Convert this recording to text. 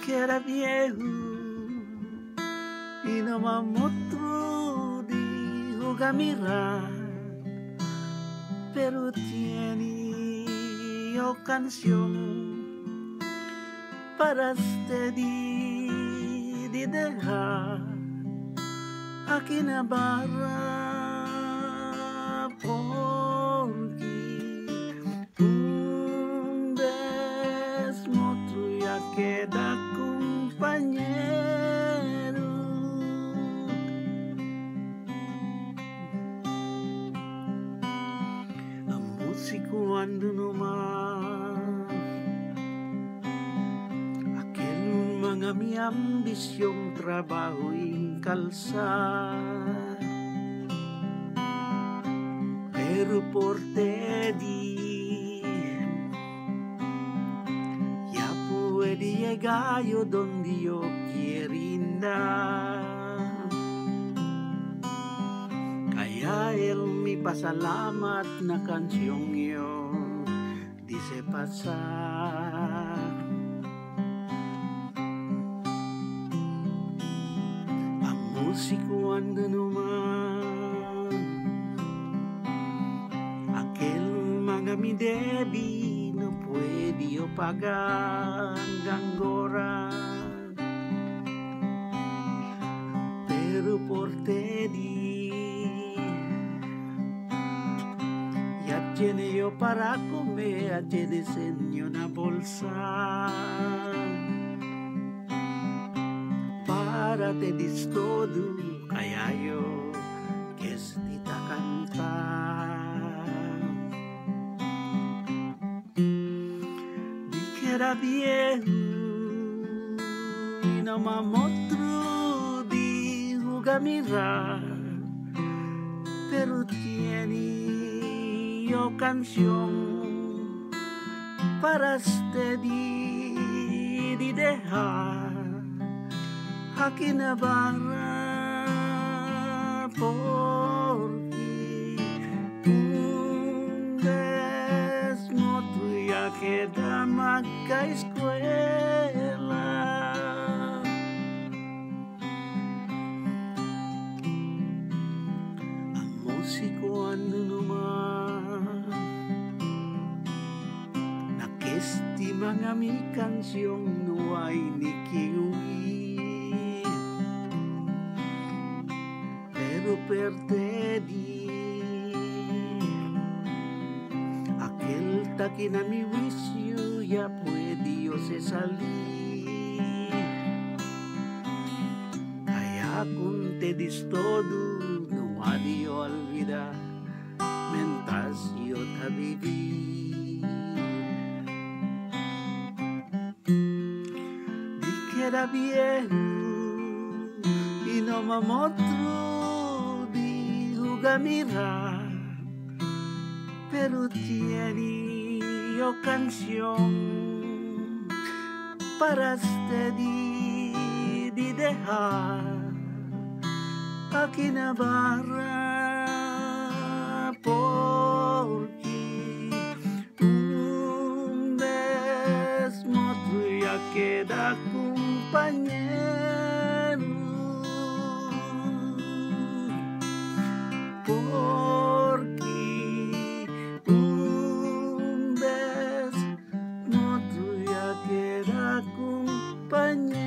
Que era viejo y no otro dijo a mirar, pero tiene canción para usted de dejar aquí na barra, porque un vez otro ya queda compañero. Ang músico ando nomás, aquel mga mi ambisyong trabaho calzar, pero por Teddy ya puede llegar yo donde yo quiero andar. Kaya él mi pasalamat na kansyong yun dice pasar. Ang musiko ando naman, aquel mga mi debi no puede yo pagar ganggoran, pero por Teddy ya tiene yo para comer, ya te diseño una bolsa para te dis todo, kaya yo que estita cantar. Di que era viejo y no otro dijo a mirar, pero tiene yo canción para usted de dejar aquí na barra, porque un vez otro ya queda magka-eskwela. Ang musiko ano naman, nakesti mga mi kansyong nuay ni Kiwi, pero per Teddy aquel taki na mi wisyo ya puede yo se salir. Kaya kung te dis todo no adi yo olvida mentas yo tabibi. Di que era viejo y no otro dijo a mirar, pero tiene yo canción para usted de dejar aquí na barra, porque un vez otro ya queda compañero, porque un vez otro ya queda compañero.